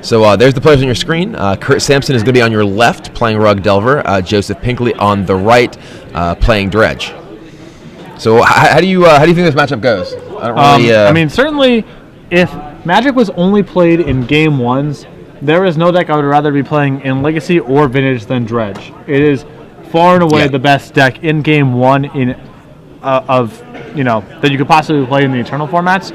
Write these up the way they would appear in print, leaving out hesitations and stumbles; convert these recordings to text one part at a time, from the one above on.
So there's the players on your screen. Kurt Samson is going to be on your left, playing Rug Delver. Joseph Pinkley on the right, playing Dredge. So how do you think this matchup goes? I mean, certainly, if Magic was only played in game ones, there is no deck I would rather be playing in Legacy or Vintage than Dredge. It is far and away the best deck in game one that you could possibly play in the Eternal formats.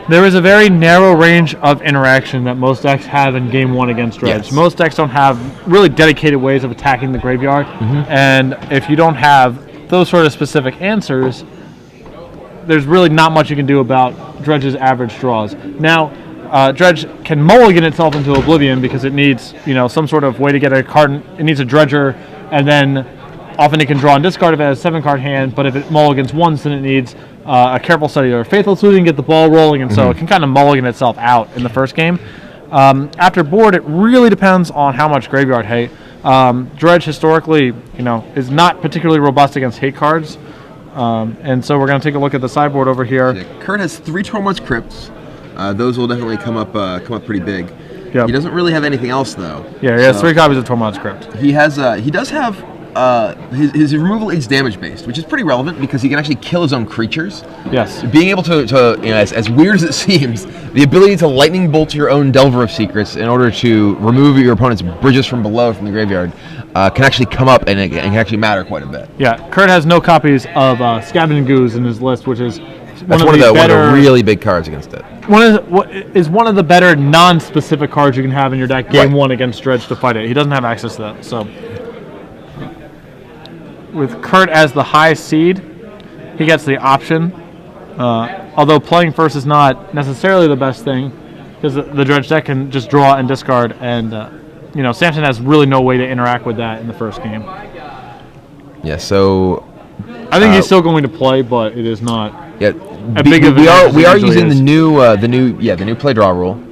There is a very narrow range of interaction that most decks have in game one against Dredge. Yes. Most decks don't have really dedicated ways of attacking the graveyard, and if you don't have those sort of specific answers, there's really not much you can do about Dredge's average draws. Now, Dredge can mulligan itself into oblivion because it needs, some sort of way to get a card. It needs a Dredger, and then often it can draw and discard if it has a 7-card hand, but if it mulligans once, then it needs a Careful Study or a Faithful Sleuthing to get the ball rolling, and so it can kind of mulligan itself out in the first game. After board, it really depends on how much graveyard hate. Dredge historically, is not particularly robust against hate cards, and so we're going to take a look at the sideboard over here. Yeah, Kurt has 3 Tormod's Crypts. Those will definitely come up pretty big. Yep. He doesn't really have anything else though. Yeah, he has 3 copies of Tormod's Crypt. He does have his removal is damage based, which is pretty relevant because he can actually kill his own creatures. Yes. Being able to as weird as it seems, the ability to lightning bolt your own Delver of Secrets in order to remove your opponent's bridges from below from the graveyard can actually come up and it can actually matter quite a bit. Yeah, Kurt has no copies of Scavenging Goose in his list, which is one of the really big cards against it. One of the better non-specific cards you can have in your deck game one against Dredge to fight it. He doesn't have access to that, so. With Kurt as the high seed, he gets the option. Although playing first is not necessarily the best thing, because the Dredge deck can just draw and discard, and Samson has really no way to interact with that in the first game. Yeah, so I think he's still going to play, but it is not. Yeah, we are using the new play draw rule.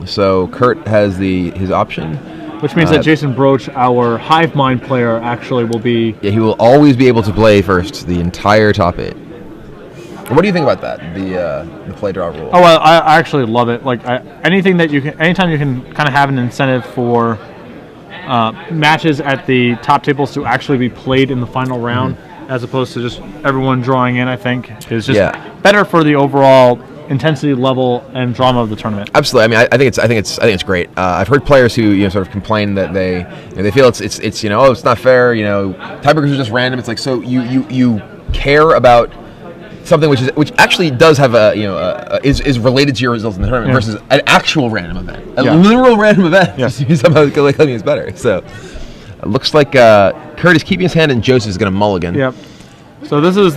So Kurt has his option. Which means that Jason Broach, our Hive Mind player, actually will be... Yeah, he will always be able to play first the entire top 8. What do you think about that, the play draw rule? Oh, well, I actually love it. Like anytime you can kind of have an incentive for matches at the top tables to actually be played in the final round, as opposed to just everyone drawing in, I think is just better for the overall intensity level and drama of the tournament. Absolutely. I mean, I think it's great. I've heard players who sort of complain that they feel it's it's not fair. Tiebreakers are just random. It's like, so you care about something which actually does have is related to your results in the tournament versus an actual random event, a literal random event. Yes. Somehow claiming is better. So it looks like Kurt is keeping his hand and Joseph is going to mulligan. Yep. So this is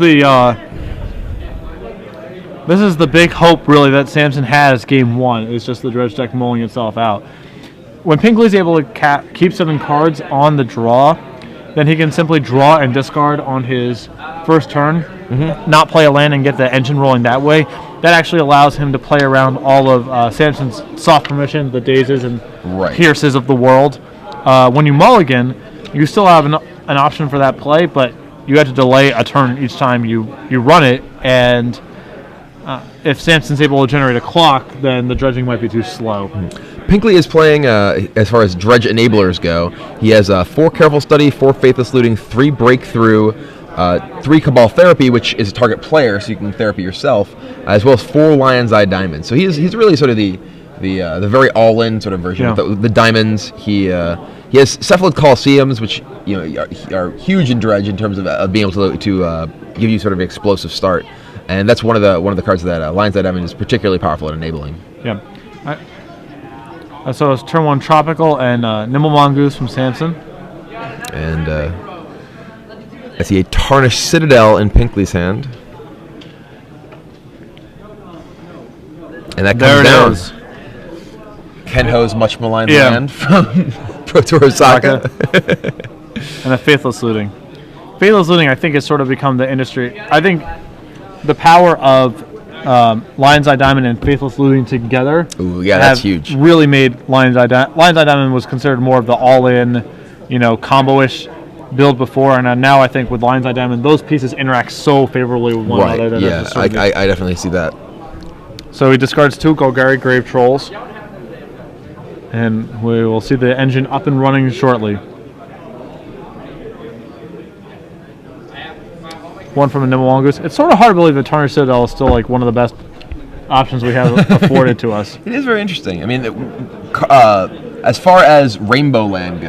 the big hope, really, that Samson has game one. It's just the Dredge deck mulling itself out. When Pinkley's able to keep 7 cards on the draw, then he can simply draw and discard on his first turn, not play a land and get the engine rolling that way. That actually allows him to play around all of Samson's soft permission, the Dazes and Pierces of the world. When you mulligan, you still have an option for that play, but you have to delay a turn each time you run it, and if Samson's able to generate a clock, then the dredging might be too slow. Pinkley is playing, as far as dredge enablers go, he has 4 Careful Study, 4 Faithless Looting, 3 Breakthrough, 3 Cabal Therapy, which is a target player, so you can therapy yourself, as well as 4 Lion's Eye Diamonds. So he's really sort of the very all-in sort of version with the diamonds. He has Cephalid Colosseums, which are huge in dredge in terms of being able to give you sort of an explosive start. And that's one of the cards that Lion's Eye Diamond is particularly powerful at enabling. Yeah. So it's turn 1 Tropical and Nimble Mongoose from Samson. And I see a Tarnished Citadel in Pinkley's hand. And that comes down. Is. Kenho's much maligned land from Pro Tour Osaka. And a Faithless Looting. Faithless Looting, I think, has sort of become the industry. I think the power of Lion's Eye Diamond and Faithless Looting together that's huge. Really made Lion's Eye Diamond. Lion's Eye Diamond was considered more of the all-in, combo-ish build before, and now I think with Lion's Eye Diamond, those pieces interact so favorably with one another. That I definitely see that. So he discards 2 Golgari Grave Trolls. And we will see the engine up and running shortly. One from a Nimble Mongoose. It's sort of hard to believe that Tarnished Citadel is still like one of the best options we have afforded to us. It is very interesting. I mean, as far as Rainbow lands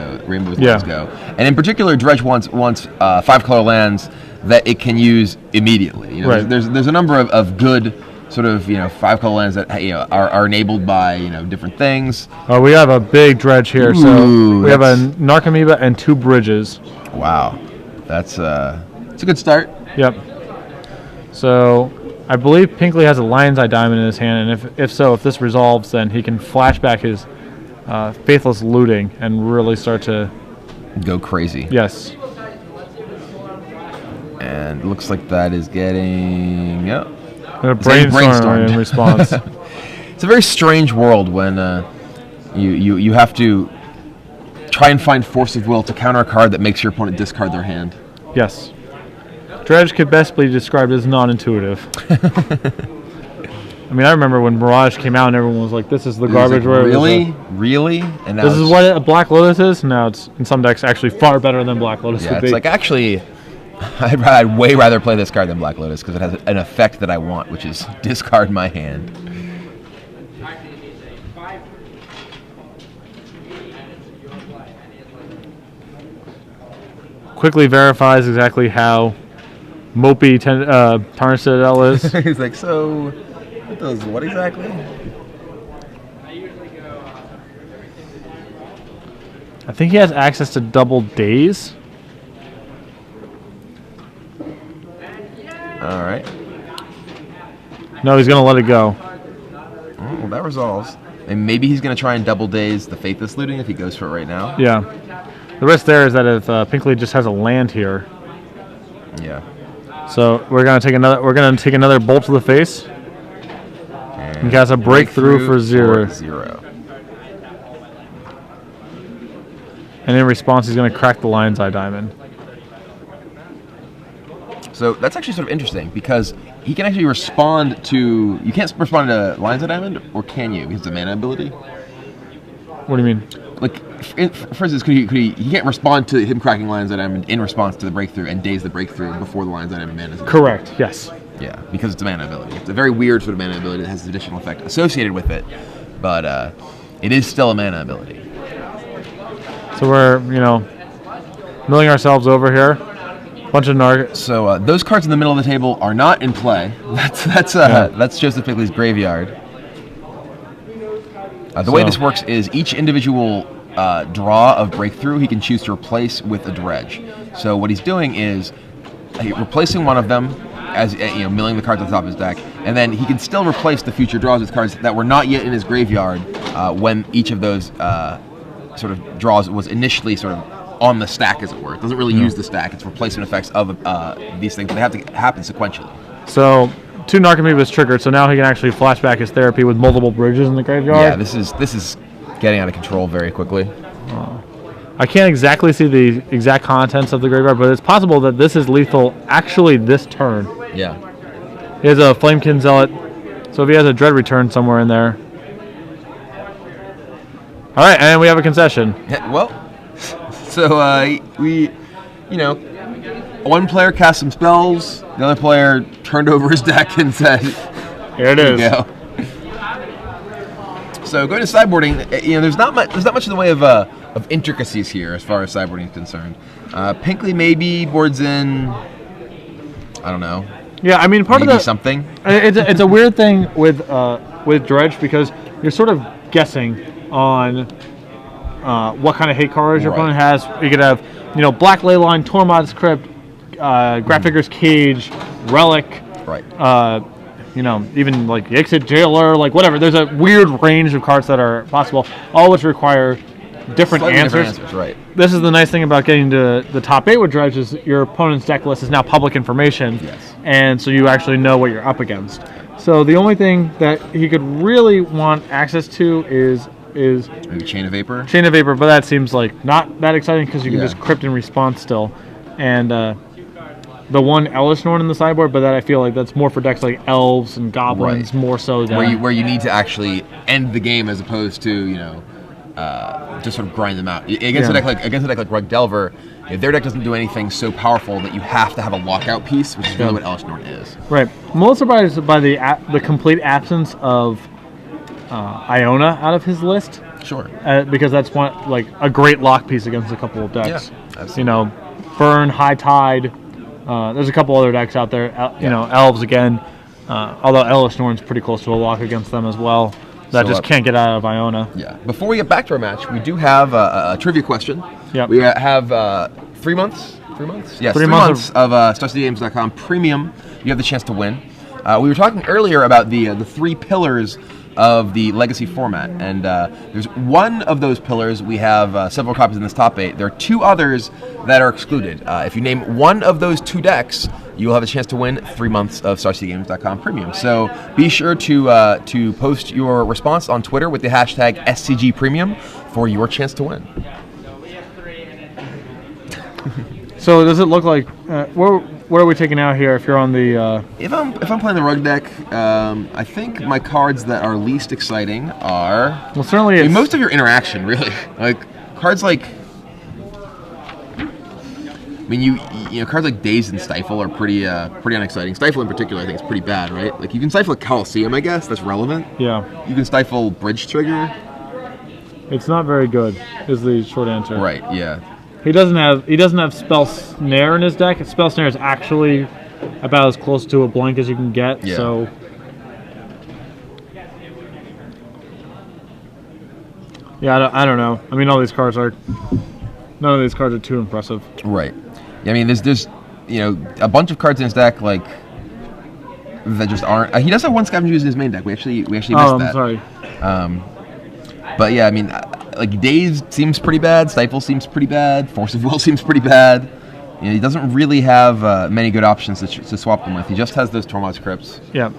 go, and in particular, Dredge wants 5-color lands that it can use immediately. Right. There's a number of good sort of 5-color lands that are enabled by different things. We have a big Dredge here. Ooh, so we have a Narcomoeba and 2 bridges. Wow, it's a good start. Yep. So I believe Pinkley has a Lion's Eye Diamond in his hand, and if this resolves, then he can flash back his Faithless Looting and really start to go crazy. Yes. And it looks like that is getting brainstorm in response. It's a very strange world when you have to try and find force of will to counter a card that makes your opponent discard their hand. Yes. Dredge could best be described as non-intuitive. I mean, I remember when Mirage came out and everyone was like, this is the garbage. Really? And this is what a Black Lotus is? Now it's, in some decks, actually far better than Black Lotus would be. It's like, actually, I'd way rather play this card than Black Lotus because it has an effect that I want, which is discard my hand. Quickly verifies exactly how mopey Tarnished Citadel is. He's like, so it does what exactly? I think he has access to double days. All right. No, he's going to let it go. Oh, well, that resolves. And maybe he's going to try and double days the Faithless Looting if he goes for it right now. Yeah. The risk there is that if Pinkley just has a land here. Yeah. So we're gonna take another bolt to the face. And cast a breakthrough for 0. And in response, he's gonna crack the Lion's Eye Diamond. So that's actually sort of interesting because he can actually respond to. You can't respond to Lion's Eye Diamond, or can you? Because of the mana ability. What do you mean? Like, for instance, he can't respond to him cracking Lion's Eye Diamond in response to the breakthrough and daze the breakthrough before the Lion's Eye Diamond mana is. Correct. Yes. Yeah, because it's a mana ability. It's a very weird sort of mana ability that has an additional effect associated with it, but it is still a mana ability. So we're milling ourselves over here. Bunch of Narg. So those cards in the middle of the table are not in play. That's Joseph Pinkley's graveyard. The way this works is each individual draw of breakthrough he can choose to replace with a dredge. So what he's doing is replacing one of them as milling the cards at the top of his deck, and then he can still replace the future draws with cards that were not yet in his graveyard when each of those sort of draws was initially sort of on the stack, as it were. It doesn't really use the stack. It's replacement effects of these things, but they have to happen sequentially. So 2 Narcomoebas triggered, so now he can actually flash back his therapy with multiple bridges in the graveyard. Yeah, this is getting out of control very quickly. I can't exactly see the exact contents of the graveyard, but it's possible that this is lethal actually this turn. Yeah. He has a Flamekin Zealot, so if he has a Dread Return somewhere in there. All right, and we have a concession. Yeah, well, so one player cast some spells, the other player turned over his deck and said, "Here it is." Go. So going to sideboarding, there's not much in the way of intricacies here as far as sideboarding is concerned. Pinkley maybe boards in, I don't know. Yeah, I mean maybe something. It's a weird thing with Dredge because you're sort of guessing on what kind of hate cards your opponent has. You could have Black Leyline, Tormod's Crypt, Graphiger's Cage, Relic. Right. Even like Exit Jailer, like whatever. There's a weird range of cards that are possible, all which require different answers. Right. This is the nice thing about getting to the top 8 with Dredge is your opponent's deck list is now public information, and so you actually know what you're up against. So the only thing that he could really want access to is maybe Chain of Vapor. Chain of Vapor, but that seems like not that exciting because you can just Crypt in response still, and the one Elvish Norn in the sideboard, but that I feel like that's more for decks like Elves and Goblins more so than where you need to actually end the game as opposed to just sort of grind them out against a deck like Rug Delver. Their deck doesn't do anything so powerful that you have to have a lockout piece, which is really what Elesh Norn is. Right. I'm a little surprised by the complete absence of Iona out of his list. Sure. Because that's a great lock piece against a couple of decks. Yeah, absolutely. Burn, High Tide. There's a couple other decks out there. Elves again. Although Elesh Norn's pretty close to a lock against them as well. That just can't get out of Iona. Yeah. Before we get back to our match, we do have a trivia question. Yep. We have 3 months. 3 months? Yes, 3 months of StarCityGames.com Premium. You have the chance to win. We were talking earlier about the 3 pillars of the Legacy format, and there's one of those pillars. We have several copies in this top 8. There are 2 others that are excluded. If you name one of those 2 decks, you will have a chance to win 3 months of StarCityGames.com Premium. So be sure to post your response on Twitter with the hashtag SCG Premium for your chance to win. So does it look like what are we taking out here? If you're on the if I'm playing the Rug deck, I think my cards that are least exciting are certainly most of your interaction really like cards like. I mean, you cards like Daze and Stifle are pretty unexciting. Stifle in particular, I think, is pretty bad, right? Like you can stifle a Coliseum, I guess that's relevant. Yeah. You can stifle Bridge Trigger. It's not very good, is the short answer. Right. Yeah. He doesn't have Spell Snare in his deck. Spell Snare is actually about as close to a blank as you can get. Yeah. So. Yeah, I don't know. I mean, none of these cards are too impressive. Right. Yeah, I mean, there's a bunch of cards in his deck like that just aren't. He does have one Scavenger used in his main deck. We actually missed that. I'm sorry. But yeah, I mean, like Daze seems pretty bad. Stifle seems pretty bad. Force of Will seems pretty bad. He doesn't really have many good options to swap them with. He just has those Tormod's Crypts. Yeah.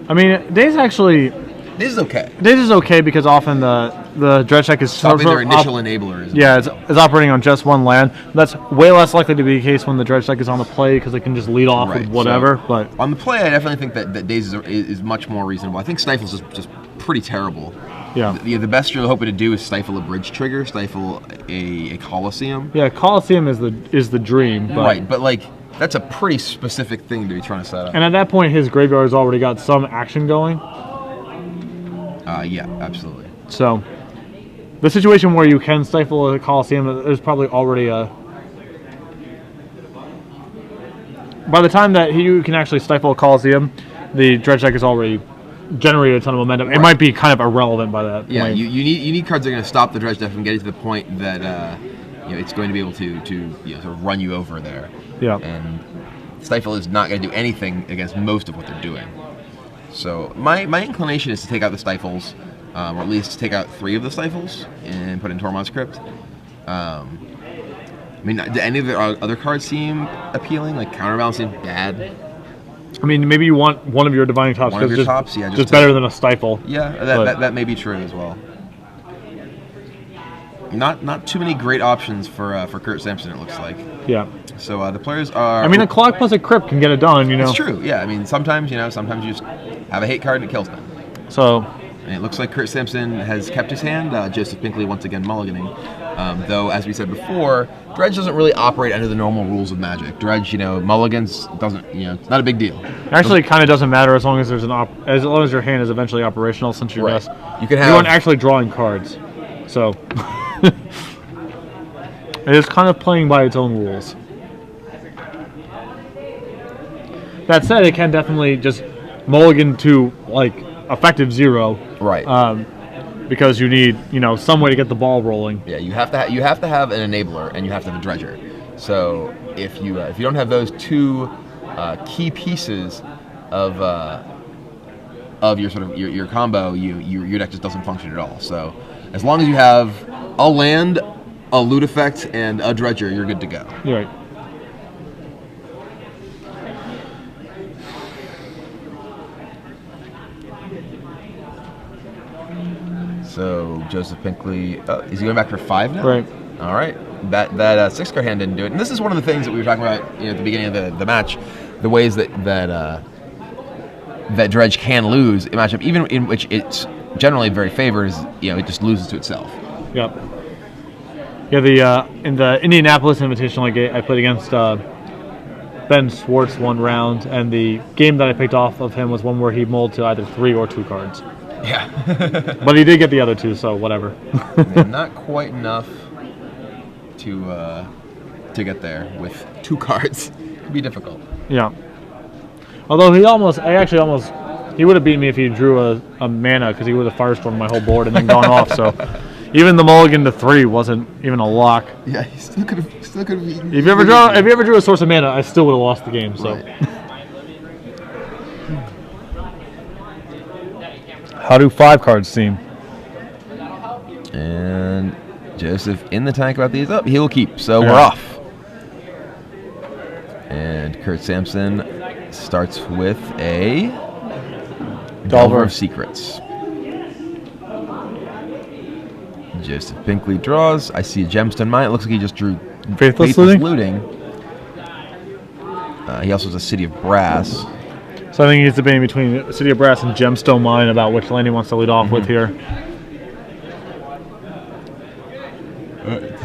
I mean, Daze is okay. Daze is okay because often the dredge deck is probably their initial enabler. Yeah, it's operating on just one land. That's way less likely to be the case when the dredge deck is on the play because they can just lead off with whatever. So, but on the play, I definitely think that Daze is much more reasonable. I think Stifle's just pretty terrible. Yeah. The best you're hoping to do is stifle a Bridge Trigger, stifle a Coliseum. Yeah, Coliseum is the dream. But right, but like that's a pretty specific thing to be trying to set up. And at that point, his graveyard's already got some action going. Yeah, absolutely. So, the situation where you can stifle a Coliseum, there's probably already a... By the time that you can actually stifle a Coliseum, the dredge deck has already generated a ton of momentum. Right. It might be kind of irrelevant by that point. Yeah, you need cards that are going to stop the dredge deck from getting to the point that it's going to be able to sort of run you over there. Yeah. And Stifle is not going to do anything against most of what they're doing. So my inclination is to take out the Stifles, or at least take out 3 of the Stifles and put in Tormod's Crypt. I mean, do any of the other cards seem appealing? Like Counterbalance seems bad. I mean, maybe you want one of your Divining Tops. One of your tops, yeah. Just better than a Stifle. Yeah, that may be true as well. Not too many great options for Kurt Samson, it looks like. Yeah. So the players are... I mean, a Clog plus a Crypt can get it done, It's true, yeah. I mean, sometimes you just have a hate card and it kills them. So... And it looks like Kurt Samson has kept his hand. Joseph Pinkley once again mulliganing. Though, as we said before, Dredge doesn't really operate under the normal rules of Magic. Dredge, mulligans doesn't, it's not a big deal. Actually, it kind of doesn't matter as long as there's as long as your hand is eventually operational, since you're right. You aren't actually drawing cards. So it is kind of playing by its own rules. That said, it can definitely just mulligan to effective 0. Right. Because you need, some way to get the ball rolling. Yeah, you have to have an enabler and you have to have a dredger. So if you don't have those 2 key pieces of your sort of your combo, your deck just doesn't function at all. So as long as you have a land, a loot effect, and a dredger, you're good to go. You're right. So Joseph Pinkley, is he going back for 5 now? Right. All right. That 6-card hand didn't do it. And this is one of the things that we were talking about at the beginning of the match, the ways that Dredge can lose a matchup, even in which it's generally very favored, is it just loses to itself. Yep. Yeah, in the Indianapolis Invitational I played against Ben Schwartz one round, and the game that I picked off of him was one where he mulled to either 3 or 2 cards. Yeah. But he did get the other 2, so whatever. Yeah, not quite enough to get there with 2 cards. It'd be difficult. Yeah. Although he would have beaten me if he drew a mana, because he would have firestormed my whole board and then gone off. So even the mulligan to 3 wasn't even a lock. Yeah, he still could have eaten. If you ever drew a source of mana, I still would have lost the game. So. Right. How do 5 cards seem? And Joseph in the tank about these. He will keep. So Yeah. we're off. And Kurt Samson starts with a Delver of Secrets. Joseph Pinkley draws. I see a gemstone mine. It looks like he just drew Faithless Looting. He also has a City of Brass. So I think he's debating between City of Brass and Gemstone Mine about which land he wants to lead off with here.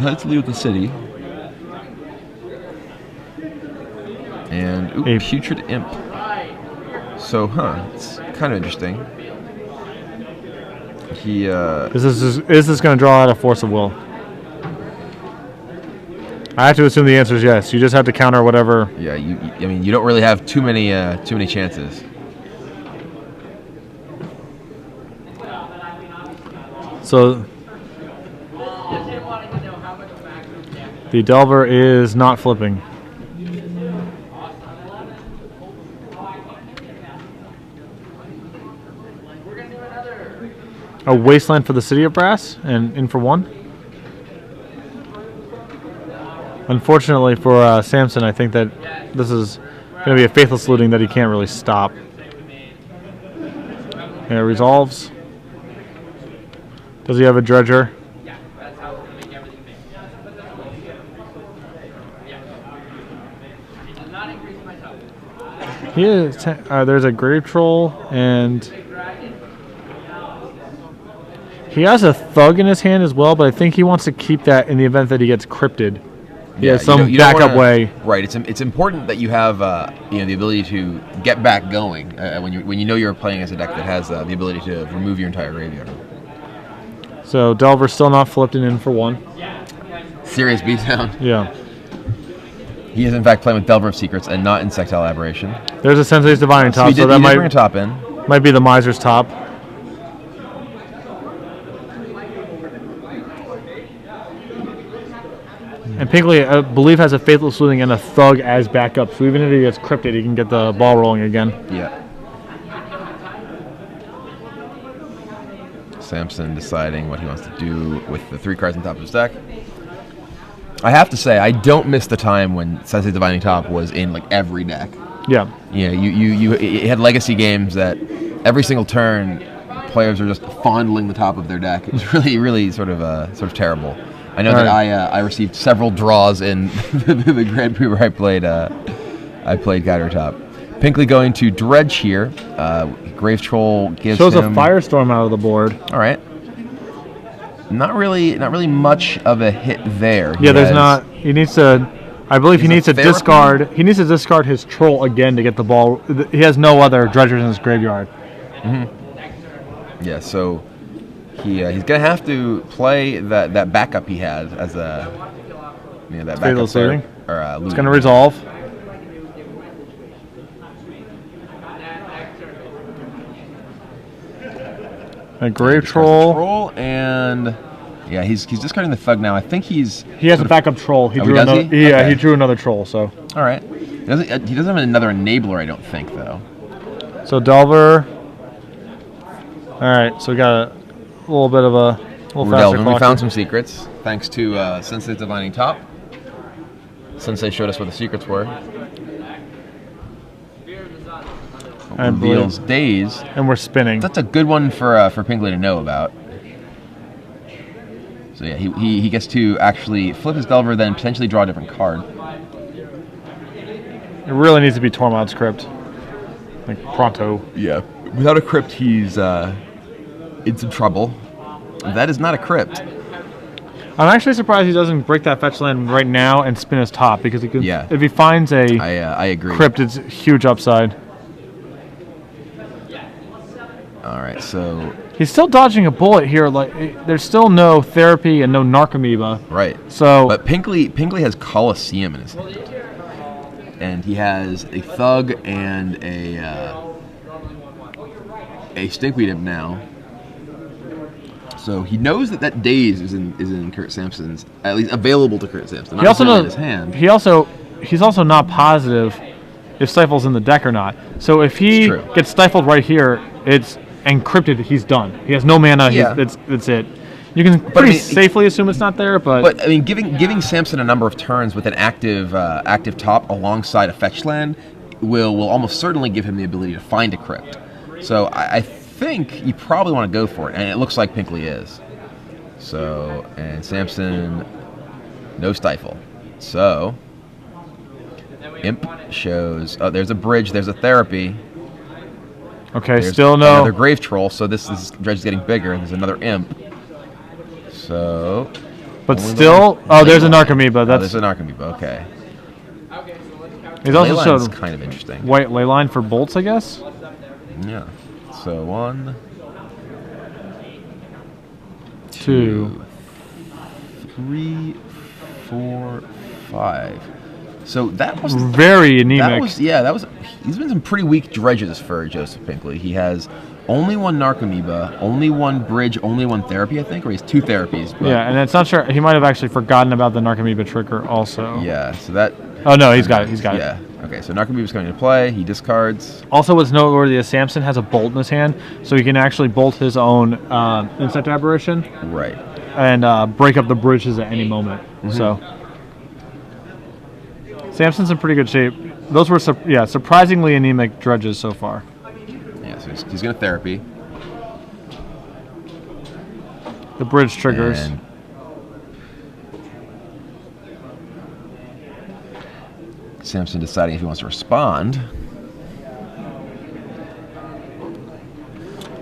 Let's lead with the city. And A Putrid Imp. So, it's kind of interesting. He Is this going to draw out a Force of Will? I have to assume the answer is yes. You just have to counter whatever. Yeah, you don't really have too many chances. So the Delver is not flipping. A Wasteland for the City of Brass and in for 1. Unfortunately for Samson, I think that this is going to be a Faithless Looting that he can't really stop. And it resolves. Does he have a Dredger? He is. There's a Grave Troll, and he has a Thug in his hand as well, but I think he wants to keep that in the event that he gets cryptid. Yeah, some you don't backup way. Right. It's important that you have the ability to get back going when you know you're playing as a deck that has the ability to remove your entire graveyard. So Delver's still not flipped and in for 1. Serious beatdown. Yeah. He is in fact playing with Delver of Secrets and not Insectile Aberration. There's a Sensei's Divining Top, So that bring a top in. might be the Miser's Top. And Pinkley, I believe, has a Faithless Looting and a Thug as backup, so even if he gets cryptid, he can get the ball rolling again. Yeah. Samson deciding what he wants to do with the 3 cards on top of his deck. I have to say, I don't miss the time when Sensei's Divining Top was in like every deck. Yeah. You know, you had legacy games that every single turn, players are just fondling the top of their deck. It was really sort of terrible. I know that I received several draws in the Grand Prix where I played Countertop. Pinkley going to Dredge here. Grave Troll gives shows him a Firestorm out of the board. All right. Not really much of a hit there. Yeah, there's not. He needs to. I believe he needs to discard. He needs to discard his Troll again to get the ball. He has no other Dredgers in his graveyard. Mm-hmm. Yeah, so he's gonna have to play that backup he had as that backup player. It's gonna resolve. A Grave Troll. And yeah, he's discarding the Thug now. I think he has a backup Troll. He drew another. Yeah, he drew another Troll. So all right, he doesn't have another Enabler, I don't think, though. So Delver. All right, so we got a little bit of a little faster clock. We found some secrets thanks to Sensei's Divining Top. Sensei showed us what the secrets were. Reveals Daze. And we're spinning. That's a good one for Pinkley to know about. So yeah, he gets to actually flip his Delver, then potentially draw a different card. It really needs to be Tormod's Crypt. Like pronto. Yeah. Without a Crypt, he's in some trouble. That is not a Crypt. I'm actually surprised he doesn't break that fetch land right now and spin his top, because he could, Yeah. if he finds a I agree. crypt, it's huge upside. All right, so He's still dodging a bullet here. Like, there's still no therapy and no narcomoeba. right. So, But Pinkley has Coliseum in his hand, and he has a Thug and a Stinkweed Imp now. So he knows that Daze is in Kurt Sampson's, at least available to Kurt Sampson. he also knows in his hand. he's also not positive if Stifle's in the deck or not. So if he True. gets stifled right here, it's encrypted. He's done. He has no mana. Yeah. That's it. You can pretty safely assume it's not there, But I mean, giving Samson a number of turns with an active top alongside a fetch land will almost certainly give him the ability to find a crypt. So I think you probably want to go for it, and it looks like Pinkley is. So, and Samson, no stifle. So, Imp shows, oh, there's a bridge, there's a therapy. okay, There's still no. another Grave Troll, so this dredge is getting bigger. There's another Imp. So, But only still, there's a narcomoeba. That's there's a narcomoeba, okay. he's also Leyline's showed kind of interesting. white ley line for bolts, I guess. Yeah. So 1, 2. 3, 4, 5. So that was Very anemic. that was. He's been some pretty weak dredges for Joseph Pinkley. He has only one narcomoeba, only one bridge, only one therapy, I think, or he has 2 therapies. But Yeah, and it's not sure. He might have actually forgotten about the narcomoeba trigger also. yeah. So that. Oh no, he's got it. He's got it. Yeah. Okay. So narcomoeba's coming into play. He discards. Also, what's noteworthy is Samson has a bolt in his hand, so he can actually bolt his own insect aberration Right. and break up the bridges at any moment. So Samson's in pretty good shape. Those were surprisingly anemic dredges so far. Yeah. So he's going to therapy. The bridge triggers. And Samson deciding if he wants to respond.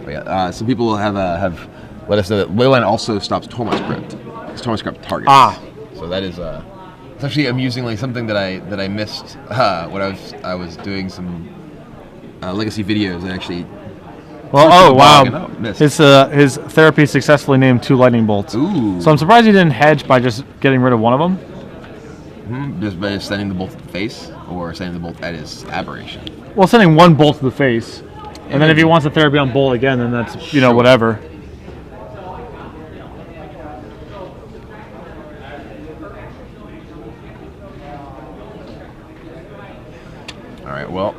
But yeah, some people have let us know that Leyline also stops Tormod's Crypt. It's Tormod's Crypt targets. So that is it's actually amusingly something that I missed when I was doing some legacy videos. I actually Well, wow. Missed. His therapy successfully named 2 lightning bolts. Ooh. So I'm surprised he didn't hedge by just getting rid of one of them. Just by sending the bolt to the face or sending the bolt at his aberration. Well, sending one bolt to the face, and then if he wants a therapy on bolt again, then that's Sure. whatever. All right, well,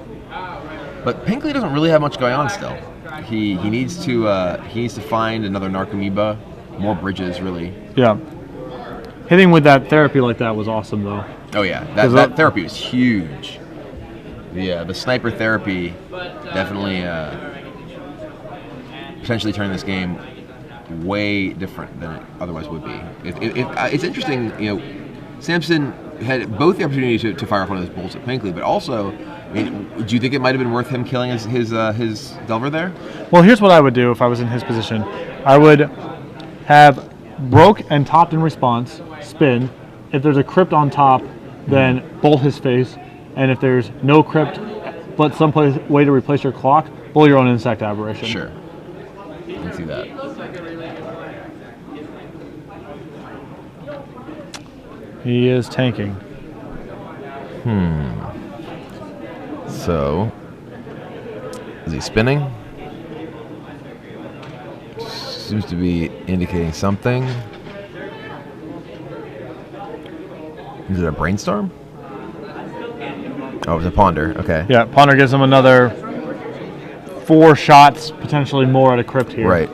but Pinkley doesn't really have much going on still. He needs to find another narcomoeba, more bridges really. Yeah. Hitting with that therapy like that was awesome, though. Oh yeah, that therapy was huge. The sniper therapy definitely potentially turning this game way different than it otherwise would be. It's interesting, Samson had both the opportunity to fire off one of those bolts at Pinkley, but also, I mean, do you think it might have been worth him killing his Delver there? Well, here's what I would do if I was in his position. I would have broke and topped in response, spin. If there's a crypt on top, then bolt his face. And if there's no crypt, but some way to replace your clock, bowl your own insect aberration. Sure. I can see that. He is tanking. So, is he spinning? Seems to be indicating something. Is it a brainstorm? Oh, it's a ponder. Okay. Yeah, Ponder gives him another 4 shots, potentially more at a crypt here. Right.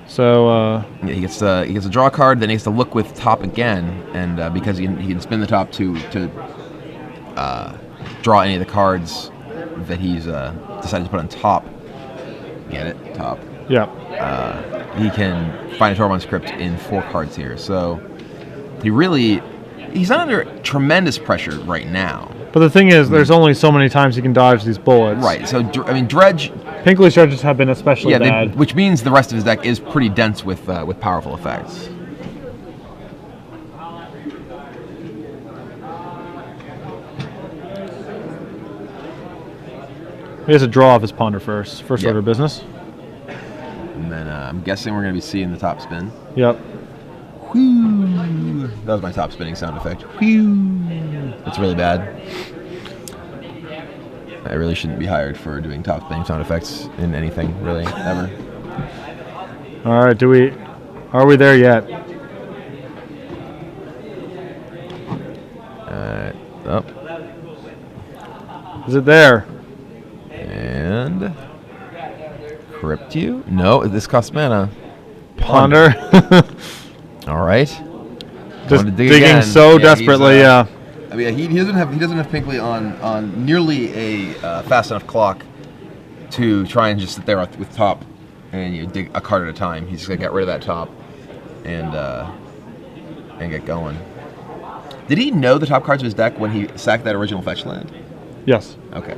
So Yeah, he gets a draw card, then he has to look with top again, and because he can spin the top to draw any of the cards that he's decided to put on top. Get it? Top. yeah, He can find a Tormod's Crypt in 4 cards here. So he really he's not under tremendous pressure right now. But the thing is, there's only so many times he can dodge these bullets. Right. So I mean, Dredge. Pinkley's dredges have been especially bad. Which means the rest of his deck is pretty dense with powerful effects. He has to draw off his ponder first order of business. And then I'm guessing we're going to be seeing the top spin. Yep. Whew. That was my top spinning sound effect. Whew. It's really bad. I really shouldn't be hired for doing top spinning sound effects in anything, really, ever. All right, are we there yet? Oh. Is it there? And Crypt you? No, this costs mana. Ponder. All right. Just digging so desperately. Yeah. I mean, he doesn't have Pinkley on nearly a fast enough clock to try and just sit there with top and you dig a card at a time. He's just gonna get rid of that top and get going. Did he know the top cards of his deck when he sacked that original fetch land? Yes. Okay.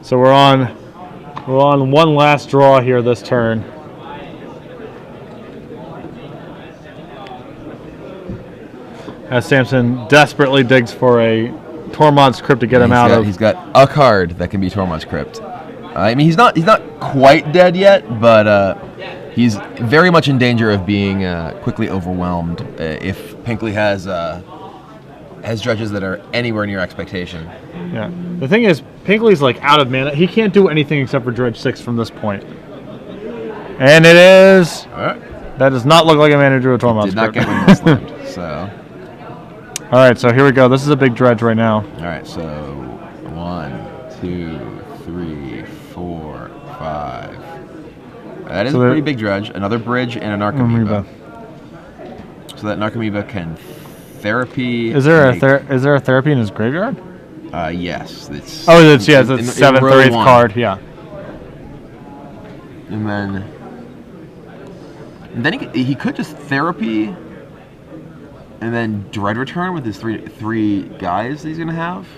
So we're on one last draw here this turn. As Samson desperately digs for a Tormod's Crypt to get him out of. He's got a card that can be Tormod's Crypt. I mean, he's not quite dead yet, but he's very much in danger of being quickly overwhelmed if Pinkley has dredges that are anywhere near expectation. Yeah. The thing is, Pinkley's like out of mana. He can't do anything except for dredge 6 from this point. And it is. All right. That does not look like a mana drew a Tormod's Crypt. Did not get one slammed, so. All right, so here we go. This is a big dredge right now. All right, so 1, 2, 3, 4, 5. That is a pretty big dredge. Another bridge and a Narcomoeba. So that Narcomoeba can therapy. Is there a therapy in his graveyard? Yes. It's 7th or 8th card. Yeah. And then he could just therapy. And then Dread Return with his three guys that he's going to have.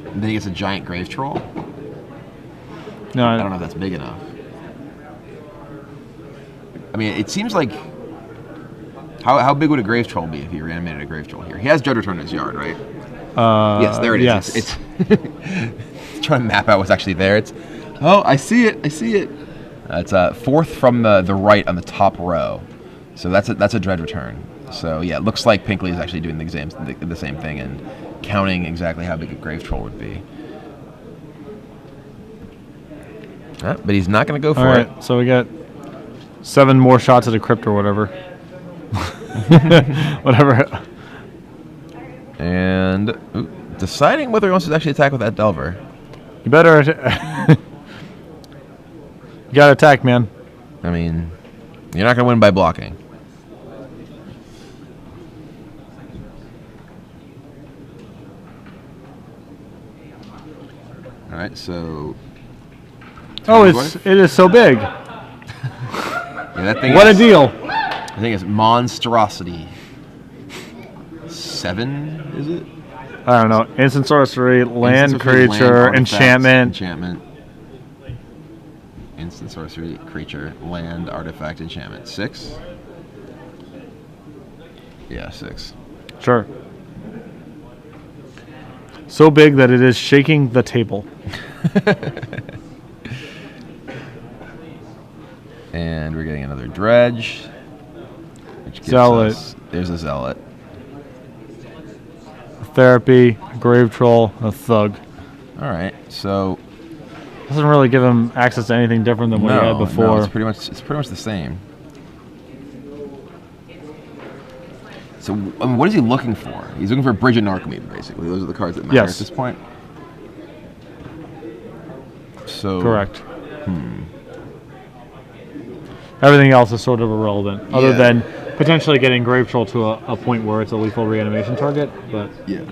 And then he gets a giant Grave Troll. No, I don't know if that's big enough. I mean, it seems like... How big would a Grave Troll be if he reanimated a Grave Troll here? He has Dread Return in his yard, right? Yes, there it is. Yes. It's trying to map out what's actually there. I see it. It's 4th from the right on the top row. So that's a Dread Return. So yeah, it looks like Pinkley is actually doing the same thing and counting exactly how big a Grave Troll would be. But he's not going to go for it. So we got 7 more shots at a Crypt or whatever. Whatever. And deciding whether he wants to actually attack with that Delver. You better... You gotta attack, man. I mean, you're not gonna win by blocking. All right, so. Oh, it is so big. Yeah, that thing. What a deal! I think it's monstrosity. 7, is it? I don't know. Instant sorcery, land creature, enchantment. Instant sorcery, creature, land, artifact, enchantment. 6? Yeah, 6. Sure. So big that it is shaking the table. And we're getting another dredge. Which gives Zealot. There's a Zealot. Therapy, Grave Troll, a Thug. All right, so Doesn't really give him access to anything different than what he had before. No, it's pretty much the same. So, I mean, what is he looking for? He's looking for Bridge and Narcomoeba, basically. Those are the cards that matter at this point. So correct. Everything else is sort of irrelevant, other than potentially getting Grave Troll to a point where it's a lethal reanimation target. But yeah.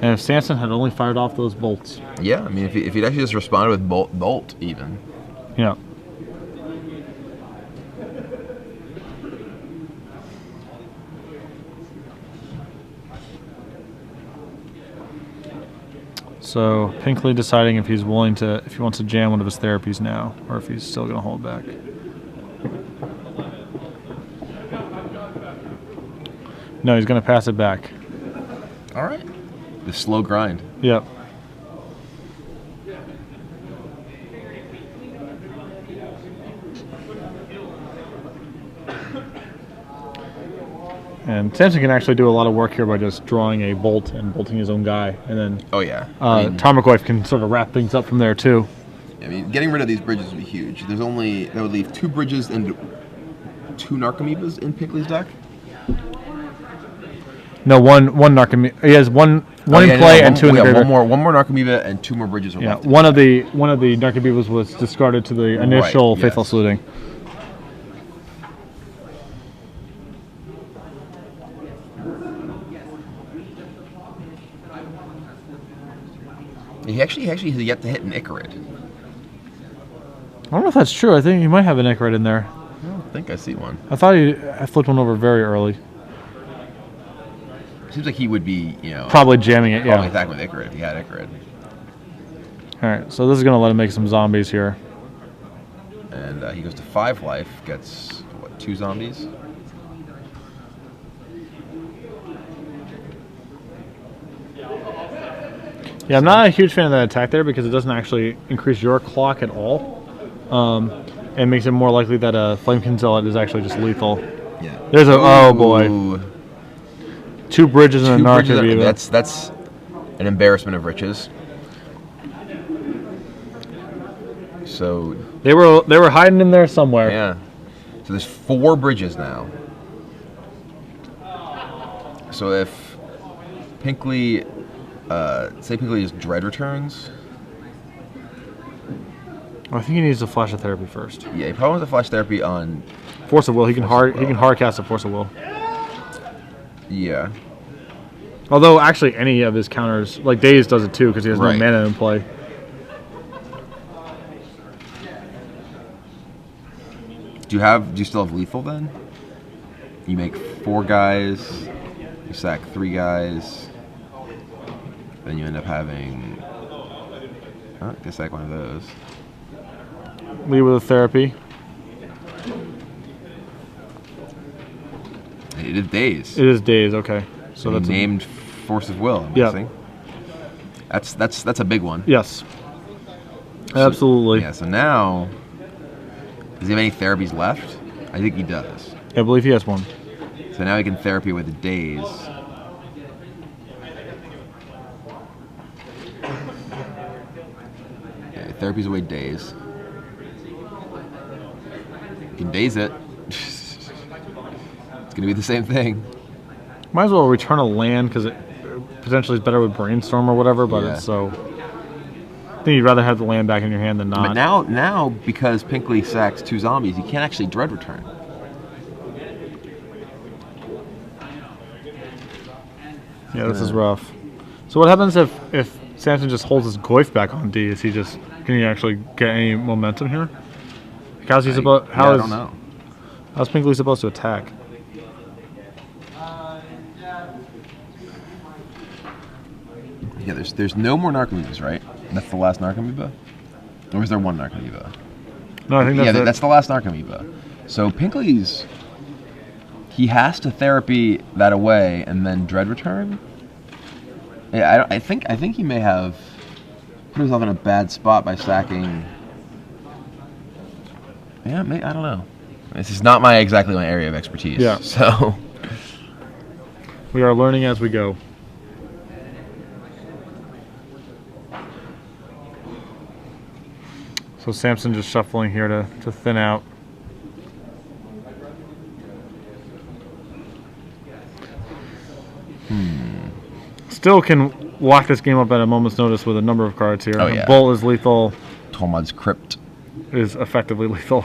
And if Samson had only fired off those bolts. Yeah, I mean, if he'd actually just responded with bolt even. Yeah. So Pinkley deciding if he wants to jam one of his therapies now, or if he's still going to hold back. No, he's going to pass it back. All right. The slow grind. Yep. And Samson can actually do a lot of work here by just drawing a bolt and bolting his own guy, and then Oh yeah. Tarmogoyf can sort of wrap things up from there too. I mean, getting rid of these bridges would be huge. That would leave 2 bridges and 2 Narcomoebas in Pinkley's deck. No, one Narcomoeba. He has one in play and 2 in the graveyard. One more Narcomoeba and 2 more bridges are left. One of the Narcomoebas was discarded to the initial Faithless Looting. He actually has yet to hit an Icarid. I don't know if that's true. I think he might have an Icarid in there. I don't think I see one. I thought I flipped one over very early. Seems like he would be, Probably jamming it, yeah. Probably attacking with Icarid if he had Icarid. Alright, so this is going to let him make some zombies here. And he goes to 5 life, gets, what, 2 zombies? Yeah, I'm not a huge fan of that attack there because it doesn't actually increase your clock at all. And makes it more likely that a Flamekin Zealot is actually just lethal. Yeah. There's a, oh boy. 2 bridges and a Narcomoeba. That's an embarrassment of riches. So they were hiding in there somewhere. Yeah. So there's 4 bridges now. So if Pinkley, say Pinkley just Dread returns. I think he needs to flash a therapy first. Yeah, he probably wants to flash therapy on Force of Will. He can hard cast a Force of Will. Yeah. Although actually any of his counters, like Daze does it too because he has no mana in play. Do you still have lethal then? You make 4 guys, you sack 3 guys, then you end up having. I guess sack one of those. Lead with a therapy. It is Daze. It is Daze. Okay, so and that's named Force of Will. I'm guessing. That's a big one. Yes. Absolutely. Yeah. So now, does he have any therapies left? I think he does. I believe he has one. So now he can therapy with a Daze. Yeah, therapy's away Daze. You can Daze it. It's gonna be the same thing. Might as well return a land because it potentially is better with Brainstorm or whatever. But it's so. I think you'd rather have the land back in your hand than not. But now because Pinkley sacks 2 zombies, you can't actually Dread return. Yeah, this is rough. So what happens if Samson just holds his Goyf back on D? Can he actually get any momentum here? How's he I don't know. How's Pinkley supposed to attack? Yeah, there's no more Narcomoebas, right? That's the last Narcomoeba? Or is there one Narcomoeba? No, I think that's that's the last Narcomoeba. So Pinkley's, he has to therapy that away and then Dread return. Yeah, I think he may have put himself in a bad spot by sacking. Yeah, I don't know. This is not exactly my area of expertise. Yeah. So we are learning as we go. So Samson just shuffling here to thin out. Still can lock this game up at a moment's notice with a number of cards here. Oh, yeah. Bolt is lethal. Tolmad's Crypt is effectively lethal.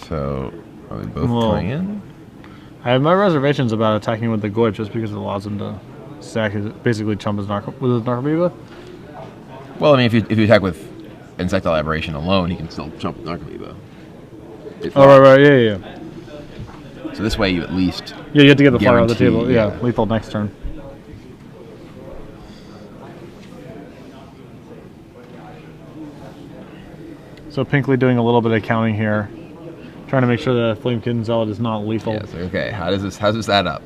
So, are we both Well, coming in? I have my reservations about attacking with the Goyf just because it allows him to stack his, basically chump his with his Narcomoeba. Well, I mean, if you attack with Insectile Aberration alone, he can still jump with Narcomoeba. Oh, right, yeah. So this way you at least... Yeah, you have to get the fire on the table. Yeah. Yeah, lethal next turn. So Pinkley doing a little bit of counting here. Trying to make sure the Flamekitten Zealot is not lethal. Yes, okay. How's this add up?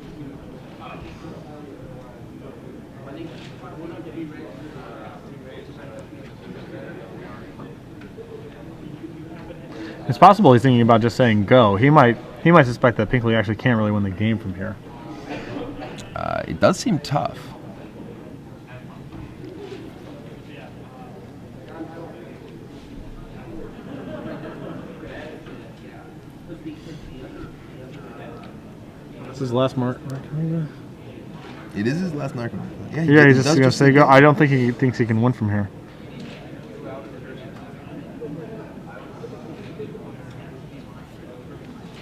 It's possible he's thinking about just saying go. He might suspect that Pinkley actually can't really win the game from here. It does seem tough. This is his last mark. It is his last Narcomoeba. Yeah, he's just going to say go. I don't think he thinks he can win from here.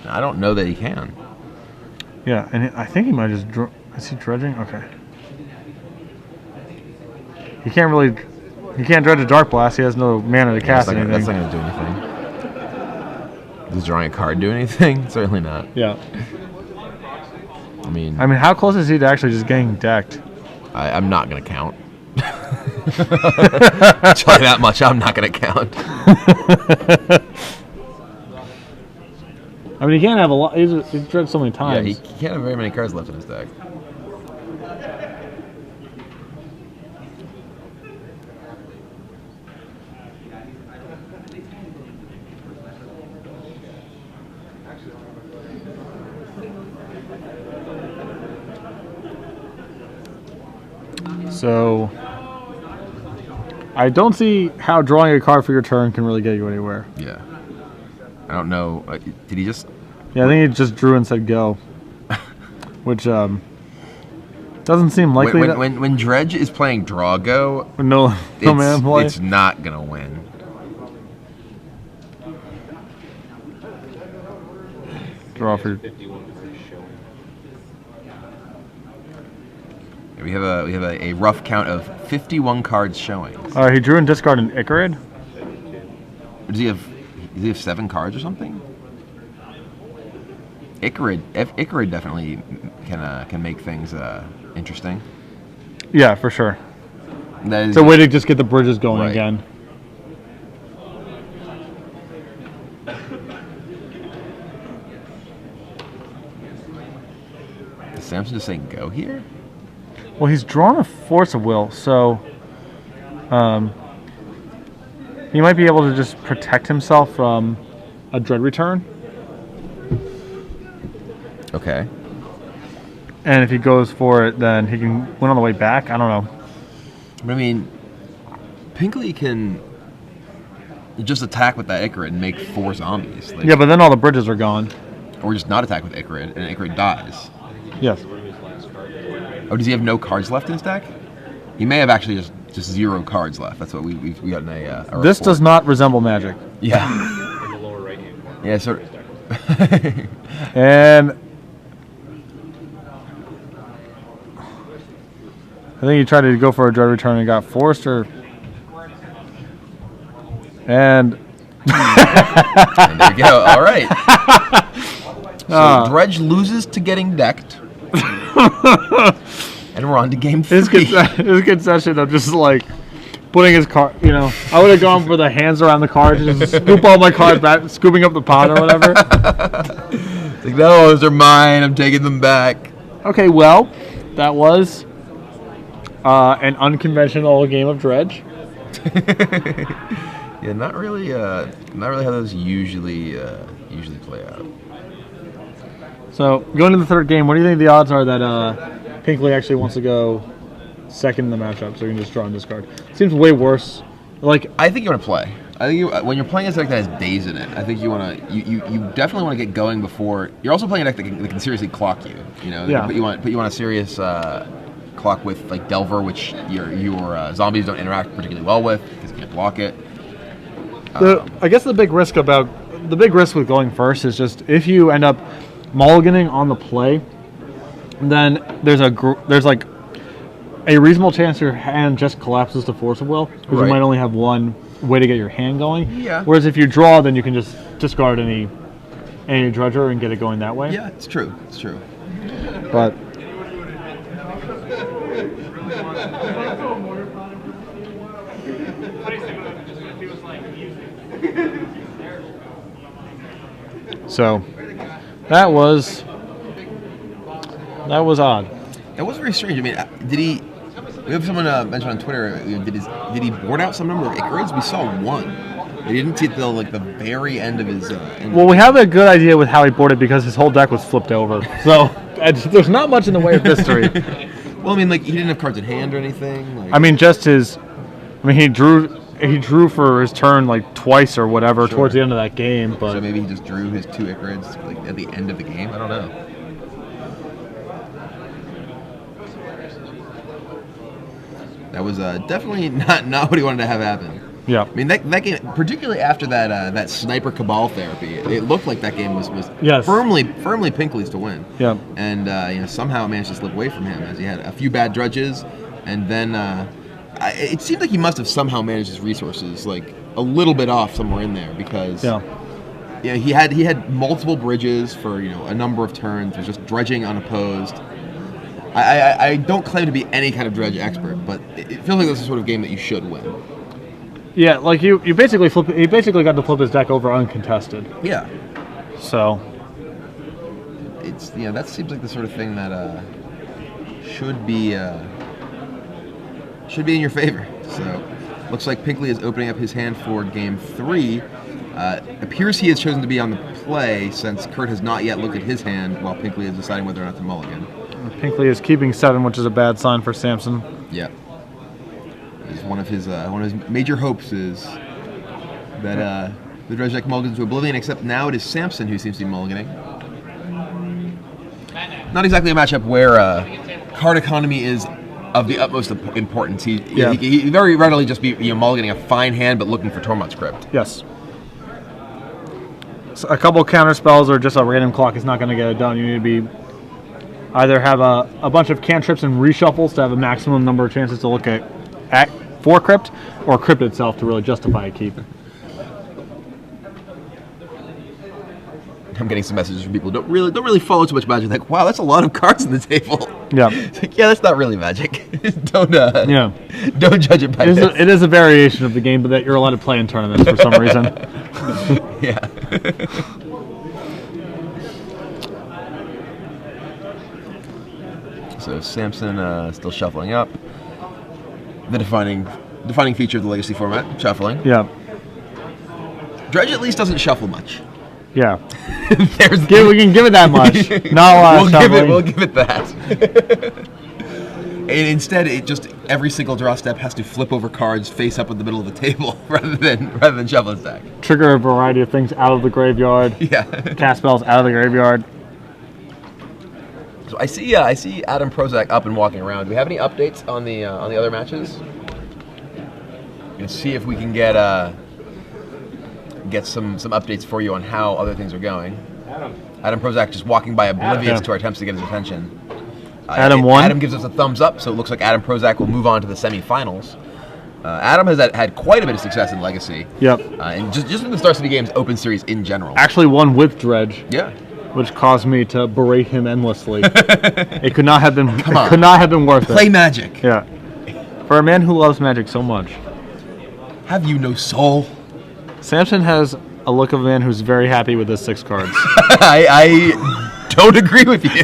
I don't know that he can. Yeah, and I think he might just... Is he dredging? Okay. He can't really... He can't dredge a Dark Blast. He has no mana to cast anything. That's not going to do anything. Does drawing a card do anything? Certainly not. Yeah. I mean, how close is he to actually just getting decked? I'm not going to count. Tell you that much, I'm not going to count. I mean, he can't have a lot. He's dredged so many times. Yeah, he can't have very many cards left in his deck. So, I don't see how drawing a card for your turn can really get you anywhere. Yeah. I don't know. Did he just... Yeah, I think he just drew and said go. Which, doesn't seem likely. When Dredge is playing draw go, no mana play. It's not going to win. Draw for... We have a rough count of 51 cards showing. He drew and discarded an Icarid. Does he have 7 cards or something? Icarid definitely can make things interesting. Yeah, for sure. It's a way to just get the bridges going again. Is Samson just saying go here? Well, he's drawn a Force of Will, so he might be able to just protect himself from a Dread Return. Okay. And if he goes for it, then he can win on the way back. I don't know. I mean, Pinkley can just attack with that Icarid and make 4 zombies. Yeah, but then all the bridges are gone. Or just not attack with Icarid, and Icarid dies. Yes. Oh, does he have no cards left in his deck? He may have actually just 0 cards left. That's what we got in a This report. does not resemble Magic. Yeah. In the lower right hand corner. Yeah, sort of. And I think he tried to go for a Dread Return and got forced, or... And... And there you go. All right. So Dredge loses to getting decked. And we're on to game 3. His concession of just like putting his card, I would have gone for the hands around the card to just scoop all my cards back, scooping up the pot or whatever. It's like, no, those are mine. I'm taking them back. Okay, well, that was an unconventional game of Dredge. Yeah, not really how those usually play out. So, going to the third game, what do you think the odds are that Pinkley actually wants to go second in the matchup, so you can just draw and discard? Seems way worse. I think you want to play. I think when you're playing a deck that has days in it, I think you definitely want to get going before. You're also playing a deck that can seriously clock you. Yeah. Put you on a serious clock with like Delver, which your zombies don't interact particularly well with because you can't block it. I guess the big risk about the big risk with going first is just if you end up mulliganing on the play, then there's like a reasonable chance your hand just collapses to force of will because you might only have one way to get your hand going. Yeah. Whereas if you draw, then you can just discard any dredger and get it going that way. Yeah, it's true. It's true. But so that was odd. It was very strange. I mean, did he? We have someone mentioned on Twitter. Did he board out some number of Icarids? We saw one. He didn't see it till like the very end of his. Well, we have a good idea with how he boarded because his whole deck was flipped over. So there's not much in the way of history. Well, I mean, like he didn't have cards in hand or anything. Like, I mean, just his. I mean, he drew for his turn like twice or whatever towards the end of that game. But so maybe he just drew his 2 Icarids like at the end of the game. I don't know. That was definitely not what he wanted to have happen. Yeah. I mean, that game, particularly after that sniper cabal therapy, it looked like that game was firmly Pinkley's to win. Yeah. And somehow it managed to slip away from him as he had a few bad dredges, and then it seemed like he must have somehow managed his resources like a little bit off somewhere in there because he had multiple bridges for a number of turns, was just dredging unopposed. I don't claim to be any kind of dredge expert, but it feels like this is the sort of game that you should win. Yeah, like he basically got to flip his deck over uncontested. Yeah. So it's that seems like the sort of thing that should be in your favor. So looks like Pinkley is opening up his hand for game 3. Appears he has chosen to be on the play since Kurt has not yet looked at his hand while Pinkley is deciding whether or not to mulligan. Pinkley is keeping 7, which is a bad sign for Samson. Yeah. One of his major hopes is that the dredge deck mulligans to oblivion, except now it is Samson who seems to be mulliganing. Not exactly a matchup where card economy is of the utmost importance. He very readily just be mulliganing a fine hand but looking for Tormod's Crypt. Yes. So a couple counter spells or just a random clock is not going to get it done. You need to be either have a bunch of cantrips and reshuffles to have a maximum number of chances to look at for Crypt, or Crypt itself to really justify a keep. I'm getting some messages from people who don't really follow too much Magic. Like, wow, that's a lot of cards on the table. Yeah. It's like, yeah, that's not really Magic. Don't judge it by this. It is a variation of the game, but that you're allowed to play in tournaments for some reason. Yeah. So Samson still shuffling up. The defining feature of the Legacy format, shuffling. Yeah. Dredge at least doesn't shuffle much. Yeah. We can give it that much. Not a lot of shuffling. We'll give it that. And instead, it just every single draw step has to flip over cards face up in the middle of the table rather than shuffle its deck. Trigger a variety of things out of the graveyard. Yeah. Cast spells out of the graveyard. So I see Adam Prozac up and walking around. Do we have any updates on the other matches? Gonna see if we can get some updates for you on how other things are going. Adam Prozac just walking by oblivious to our attempts to get his attention. Adam won. Adam gives us a thumbs up, so it looks like Adam Prozac will move on to the semifinals. Adam has had quite a bit of success in Legacy. Yep. And just in the Star City Games Open Series in general. Actually won with Dredge. Yeah. Which caused me to berate him endlessly. It could not have been. Could not have been worth it. Play Magic. Yeah. For a man who loves Magic so much. Have you no soul? Samson has a look of a man who's very happy with his 6 cards. I don't agree with you.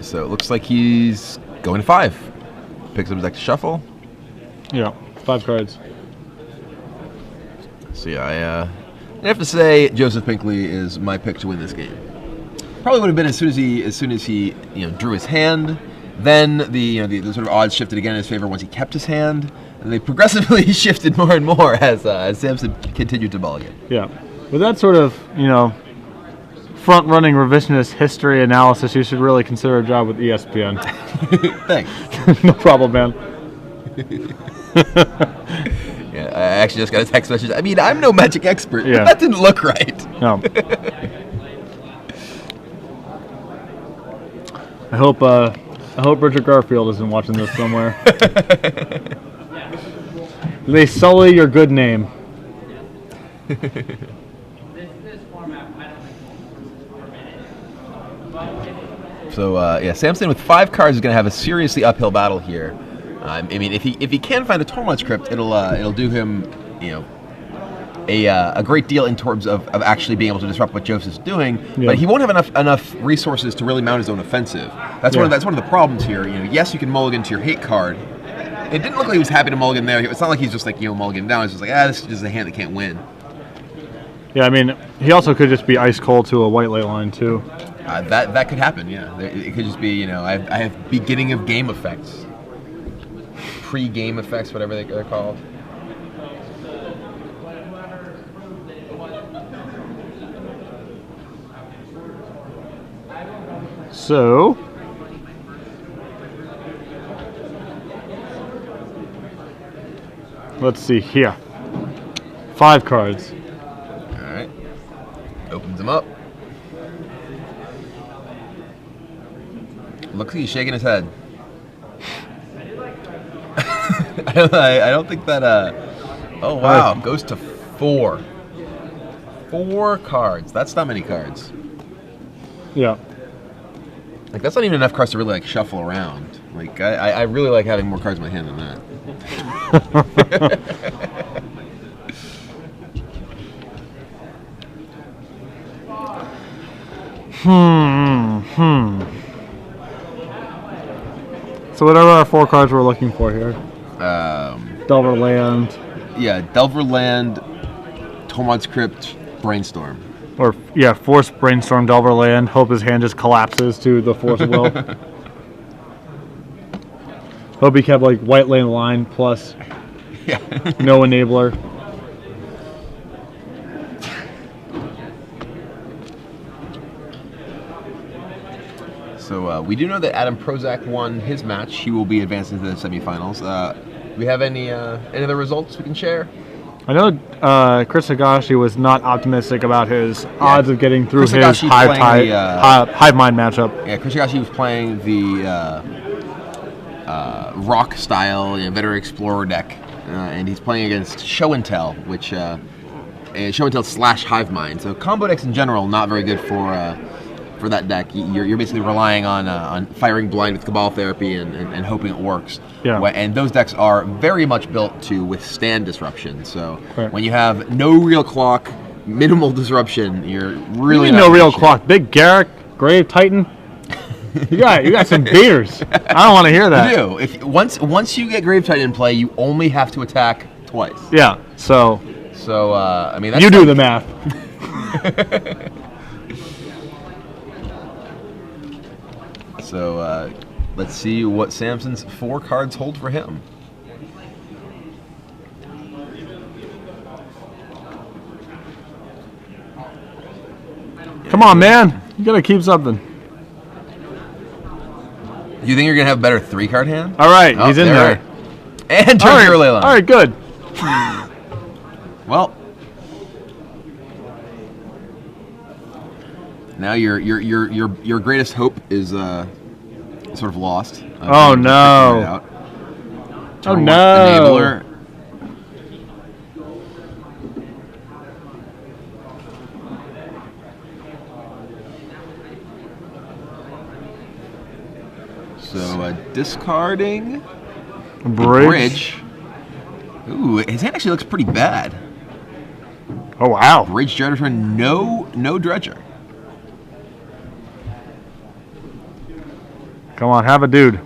So it looks like he's going to 5. Picks up his deck to shuffle. Yeah, 5 cards. So yeah, I have to say Joseph Pinkley is my pick to win this game. Probably would have been as soon as he drew his hand. Then the sort of odds shifted again in his favor once he kept his hand, and they progressively shifted more and more as Samson continued to mulligan. Yeah, with that sort of front-running revisionist history analysis, you should really consider a job with ESPN. Thanks. No problem, man. Yeah, I actually just got a text message. I mean, I'm no magic expert, Yeah. but that didn't look right. No. I hope Richard Garfield isn't watching this somewhere. They sully your good name. So yeah, Samson with 5 cards is going to have a seriously uphill battle here. I mean, if he can find a Tormod's Crypt, it'll do him, a great deal in terms of actually being able to disrupt what Joseph's doing. Yeah. But he won't have enough resources to really mount his own offensive. That's one of the problems here. Yes, you can mulligan to your hate card. It didn't look like he was happy to mulligan there. It's not like he's just like mulligan down. It's just like this is just a hand that can't win. Yeah, I mean, he also could just be ice cold to a white ley line too. That could happen. Yeah, it could just be I have beginning of game effects, pre-game effects, whatever they're called. So, let's see here. 5 cards. All right, opens them up. Looks like he's shaking his head. I don't think that. Oh wow, goes to 4. 4 cards. That's not many cards. Yeah. Like that's not even enough cards to really shuffle around. Like I really like having more cards in my hand than that. So whatever our 4 cards we're looking for here. Delver Land. Yeah, Delver Land, Tormod's Crypt, Brainstorm. Or, yeah, Force Brainstorm, Delver Land. Hope his hand just collapses to the Force of Will. Hope he kept, White Lane line plus Yeah. no enabler. So we do know that Adam Prozac won his match. He will be advancing to the semifinals. Do we have any other results we can share? I know Chris Higashi was not optimistic about his odds of getting through Chris his Higashi Hive Mind matchup. Yeah, Chris Higashi was playing the rock style Veteran Explorer deck, and he's playing against Show and Tell, which Show and Tell / Hive Mind. So combo decks in general not very good for that deck. You're basically relying on firing blind with Cabal Therapy and hoping it works. Yeah. And those decks are very much built to withstand disruption. So Right. when you have no real clock, minimal disruption, you're really You not no in real good shape. clock. Big Garrick, Grave Titan. You got some beaters. I don't want to hear that. You do. If once you get Grave Titan in play, you only have to attack twice. Yeah. So So I mean, that's you do the math. So let's see what Samson's 4 cards hold for him. Come on, man. You gotta keep something. Do you think you're gonna have a better 3-card hand? All right, Oh, he's in there. And All turn right, your ley line. all right, good. Well, now your greatest hope is sort of lost. Oh, no. Figuring it out. Oh Turn 1 no. Enabler. So discarding Bridge. Ooh, his hand actually looks pretty bad. Oh wow. Bridge Dread Return, no Dredger. Come on, have a dude.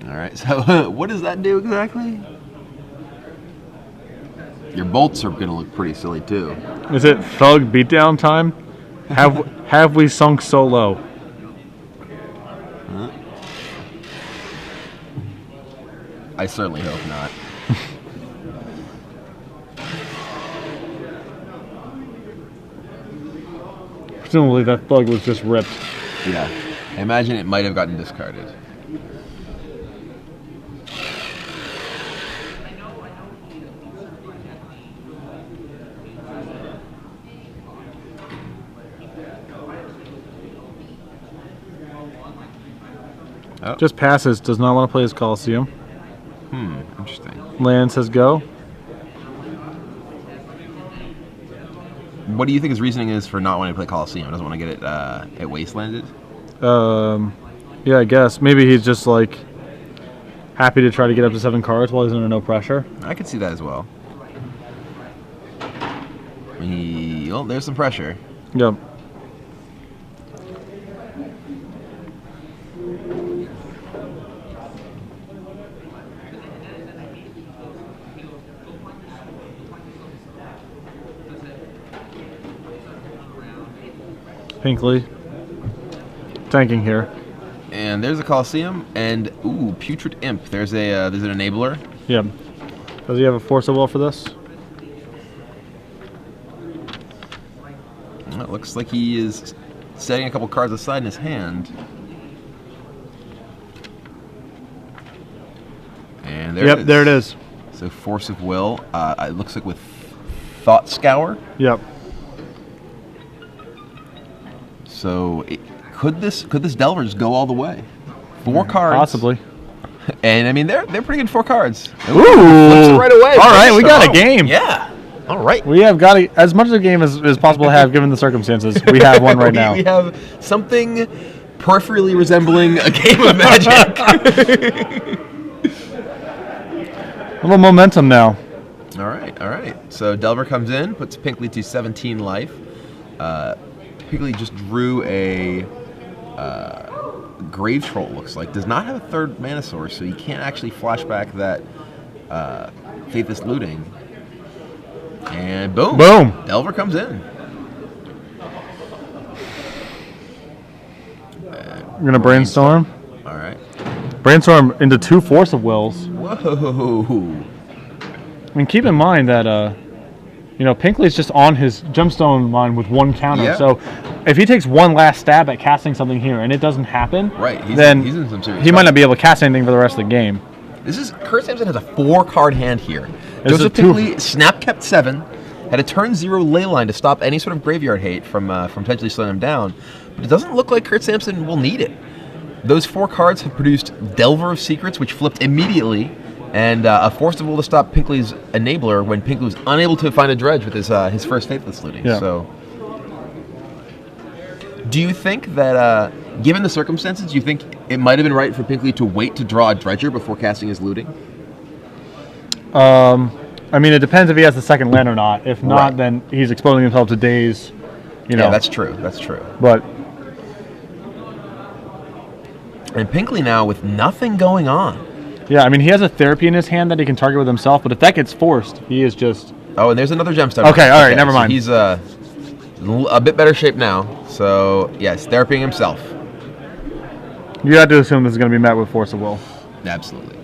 All right, so what does that do exactly? Your bolts are going to look pretty silly too. Is it Thug beatdown time? Have we sunk so low? I certainly hope not. presumably that thug was just ripped. Yeah. I imagine it might have gotten discarded. Oh. Just passes. Does not want to play his Coliseum. Interesting. Land says go. What do you think his reasoning is for not wanting to play Coliseum? Doesn't want to get it wastelanded? Yeah, I guess. Maybe he's just like happy to try to get up to 7 cards while he's under no pressure. I could see that as well. Well, there's some pressure. Yep. Pinkley. Tanking here. And there's a Coliseum, and ooh, Putrid Imp. There's an enabler. Yep. Does he have a Force of Will for this? Well, it looks like he is setting a couple cards aside in his hand. And there it is. There it is. So Force of Will. It looks like with Thought Scour. Yep. So could this Delver just go all the way? 4 cards. Possibly. And I mean they're pretty good 4 cards. Ooh! Flips it right away. All right, we got a game. Yeah. All right. We have got as much of a game as possible to have given the circumstances. We have one right now. We have something peripherally resembling a game of Magic. A little momentum now. All right. So Delver comes in, puts Pinkley to 17 life. Pinkley just drew a Grave Troll, looks like. Does not have a 3rd mana source, so you can't actually flash back that Faithless Looting. And boom. Boom. Delver comes in. We're going to brainstorm. All right. Brainstorm into 2 Force of Wills. Whoa. I mean, keep in mind that, Pinkley's just on his Gemstone line with 1 counter. Yeah. So if he takes one last stab at casting something here and it doesn't happen, then he's in some serious he might trouble. not be able to cast anything for the rest of the game. Kurt Samson has a 4-card hand here. This is Joseph a Pinkley snap kept 7, had a turn 0 ley line to stop any sort of graveyard hate from potentially slowing him down. But it doesn't look like Kurt Samson will need it. Those 4 cards have produced Delver of Secrets, which flipped immediately, and a Force of Will to stop Pinkley's enabler when Pinkley was unable to find a dredge with his first Faithless Looting. Yeah. So, do you think that, given the circumstances, do you think it might have been right for Pinkley to wait to draw a dredger before casting his looting? I mean, it depends if he has the 2nd land or not. If not, Right. then he's exposing himself to days. Yeah, that's true. But And Pinkley now with nothing going on. yeah, I mean, he has a Therapy in his hand that he can target with himself. But if that gets forced, he is just. Oh, and there's another gemstone. Okay, all right, never mind. So he's a bit better shape now. So yes, therapying himself. You have to assume this is going to be met with Force of Will. Absolutely.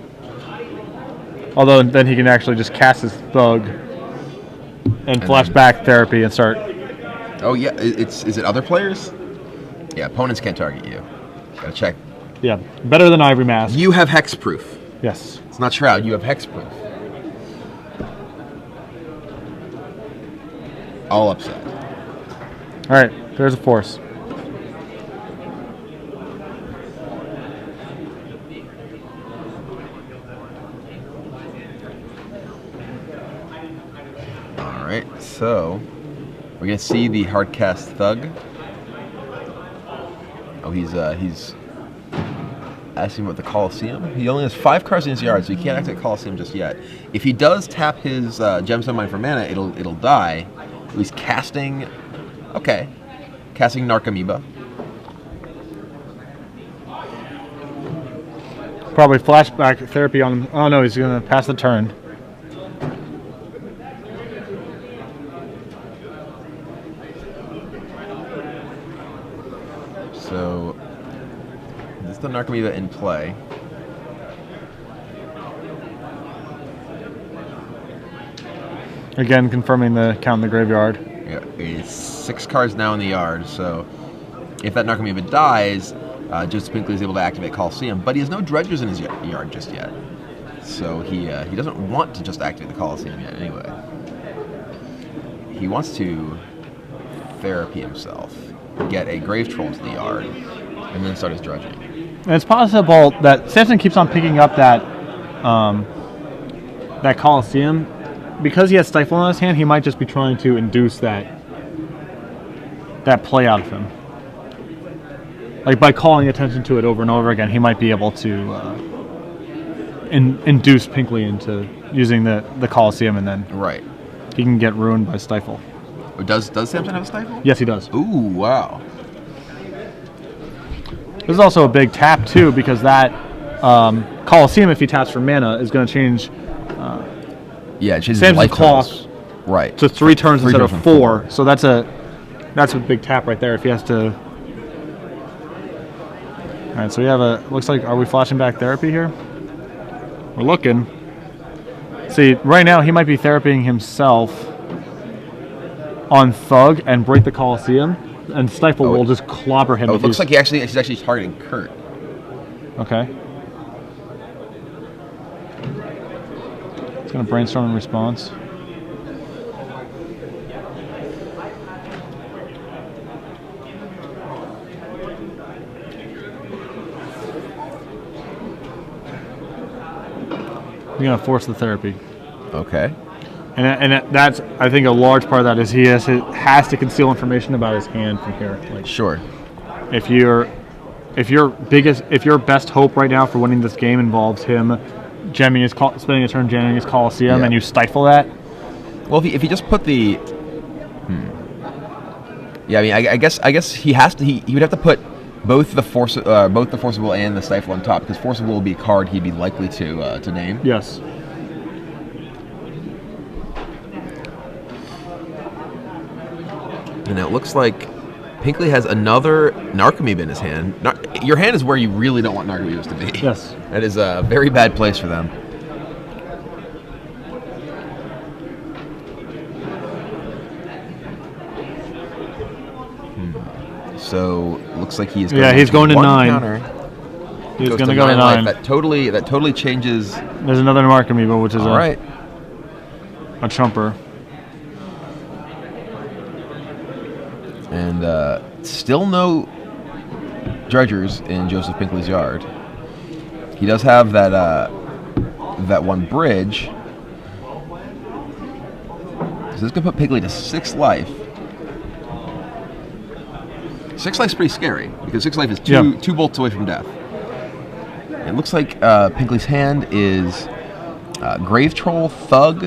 Although then he can actually just cast his Thug and flash then- back Therapy and start. Oh yeah, is it other players? Yeah, opponents can't target you. Gotta check. Yeah, better than Ivory Mask. You have hexproof. Yes. It's not Shroud. You have hexproof. All upset. All right, there's a Force. All right, so we're gonna see the hardcast Thug. Oh, he's asking about the Coliseum. He only has 5 cards in his yard, so he can't activate Coliseum just yet. If he does tap his Gemstone Mine for mana, it'll die. He's casting. Okay, casting Narcomoeba. Probably flashback Therapy on him. Oh no, he's going to pass the turn. So this is the Narcomoeba in play. Again, confirming the count in the graveyard. Yeah, it's 6 cards now in the yard. So if that Narcomoeba dies, Joseph Pinkley is able to activate Coliseum, but he has no dredgers in his yard just yet. So he doesn't want to just activate the Coliseum yet anyway. He wants to therapy himself, get a Grave Troll to the yard, and then start his dredging. And it's possible that Samson keeps on picking up that that Coliseum. Because he has Stifle in his hand, he might just be trying to induce that play out of him. Like by calling attention to it over and over again, he might be able to induce Pinkley into using the Coliseum, and then Right. he can get ruined by Stifle. Does Samson have a Stifle? Yes, he does. Ooh, wow. This is also a big tap too, because that Coliseum, if he taps for mana, is going to change Yeah, it changes Samson's life cost totals. Right. to 3 turns instead of turns 4. So that's a big tap right there. If he has to. All right, so we have looks like, are we flashing back therapy here? We're looking. See, right now he might be therapying himself on Thug and break the Coliseum, and Stifle will just clobber him. Oh, if it looks he's- like he's actually targeting Kurt. Okay. It's going to brainstorm in response. You're going to force the therapy. Okay. And that's, I think, a large part of that is he has to conceal information about his hand from here. Like, Sure. if your best hope right now for winning this game involves him spending a turn jamming his Coliseum, Yeah. and you stifle that. Well, if he just put the, yeah, I mean, I guess he has to. He would have to put both the Forcible and the Stifle on top, because Forcible will be a card he'd be likely to name. Yes. And it looks like Pinkley has another Narcomoeba in his hand. Your hand is where you really don't want Narcomoebas to be. Yes. That is a very bad place for them. So looks like he's going he's going to one 9. counter. He's Goes going to go to 9. life. That totally changes. There's another Narcomoeba, which is All right. a chumper. And still no dredgers in Joseph Pinkley's yard. He does have that one bridge. So this could put Pinkley to 6 life. 6 life's pretty scary, because 6 life is two bolts away from death. It looks like Pinkley's hand is Grave Troll, Thug,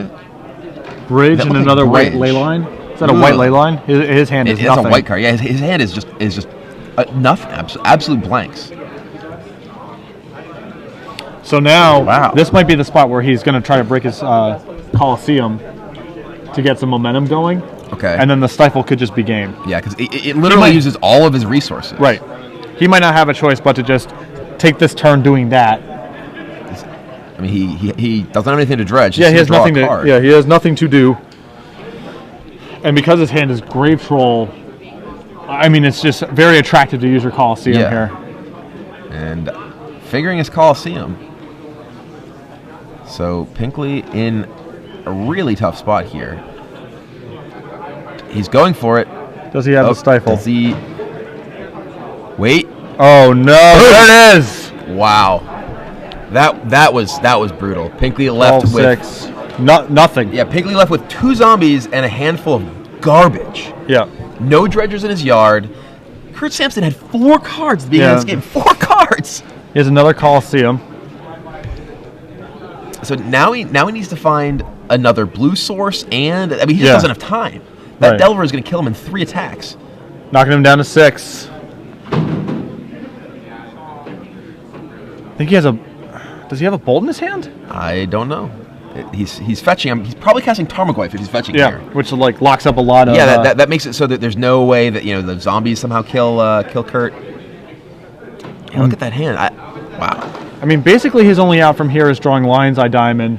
Bridge That and looks like another white bridge. ley line. Is that a white ley line? His hand is It's nothing. a white card. Yeah, his hand is just nothing. Absolute blanks. So now, Wow. this might be the spot where he's going to try to break his Coliseum to get some momentum going. Okay. And then the Stifle could just be game. Yeah, because it literally uses all of his resources. Right. He might not have a choice but to just take this turn doing that. I mean, he doesn't have anything to dredge. Yeah, he has draw a nothing to. card. Yeah, he has nothing to do. And because his hand is Grave Troll, I mean, it's just very attractive to use your Coliseum Yeah. here. And figuring his Coliseum. So Pinkley in a really tough spot here. He's going for it. Does he have the Stifle? Does he? Wait. Oh no! There it is. Wow. That was brutal. Pinkley left 12-6. Nothing. Yeah, Pinkley left with 2 zombies and a handful of garbage. Yeah. No dredgers in his yard. Kurt Samson had 4 cards at the beginning of this game. 4 cards. He has another Coliseum. So now he needs to find another blue source, and I mean he just Yeah. doesn't have time. That Right. Delver is going to kill him in 3 attacks. Knocking him down to 6. I think he has a. Does he have a bolt in his hand? I don't know. He's fetching him. He's probably casting Tarmogoyf if he's fetching here. Which like locks up a lot of. Yeah, that makes it so that there's no way that the zombies somehow kill Kurt. Yeah, look at that hand. Wow. I mean, basically his only out from here is drawing Lion's Eye Diamond,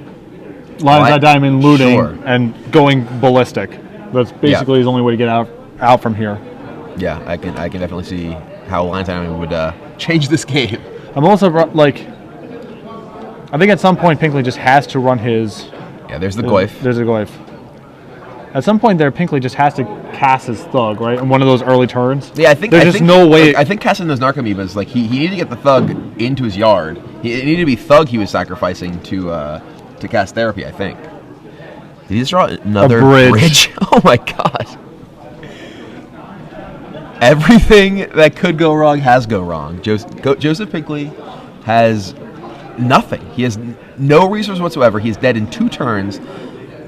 Looting, Sure. and going ballistic. That's basically his only way to get out out from here. Yeah, I can definitely see how line timing would change this game. I'm also like, I think at some point Pinkley just has to run his. Yeah, there's the Goif. There's a Goif. At some point there, Pinkley just has to cast his Thug, right? In one of those early turns. Yeah, I think no way. Look, I think casting those Narcomoebas, like he needed to get the Thug into his yard. It needed to be Thug he was sacrificing to cast Therapy, I think. Did he just draw another bridge? Oh my god. Everything that could go wrong has go wrong. Joseph Pinkley has nothing. He has no resource whatsoever. He is dead in 2 turns.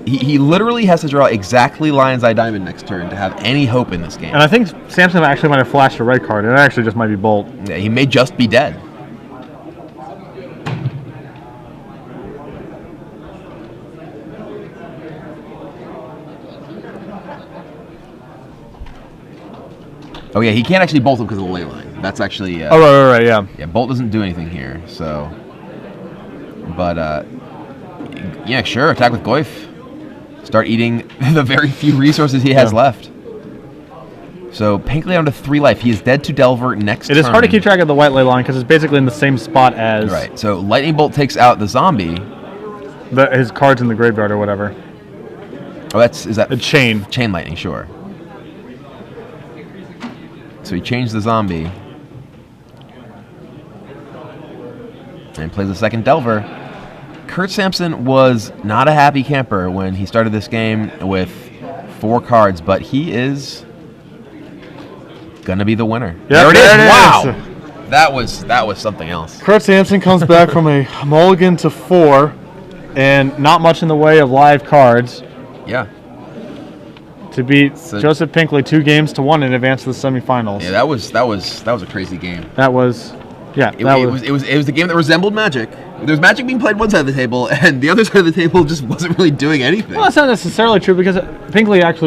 He literally has to draw exactly Lion's Eye Diamond next turn to have any hope in this game. And I think Samson actually might have flashed a red card. It actually just might be Bolt. Yeah, he may just be dead. Oh yeah, he can't actually bolt him because of the ley line. That's actually... oh, right, yeah. Yeah, bolt doesn't do anything here, so... But, yeah, sure, attack with Goif. Start eating the very few resources he has left. So, Pinkley down to 3 life. He is dead to Delver next turn. It is hard to keep track of the white ley line because it's basically in the same spot as... Right, so Lightning Bolt takes out the zombie. His cards in the graveyard or whatever. Oh, is that... A chain. Chain Lightning, sure. So he changed the zombie. And plays a second Delver. Kurt Samson was not a happy camper when he started this game with 4 cards, but he is gonna be the winner. Yep, there it is. Wow. That was something else. Kurt Samson comes back from a mulligan to 4 and not much in the way of live cards Yeah. to beat Joseph Pinkley 2-1 and advance to the semifinals. Yeah, that was a crazy game. That was It was the game that resembled Magic. There was Magic being played one side of the table, and the other side of the table just wasn't really doing anything. Well, that's not necessarily true because Pinkley actually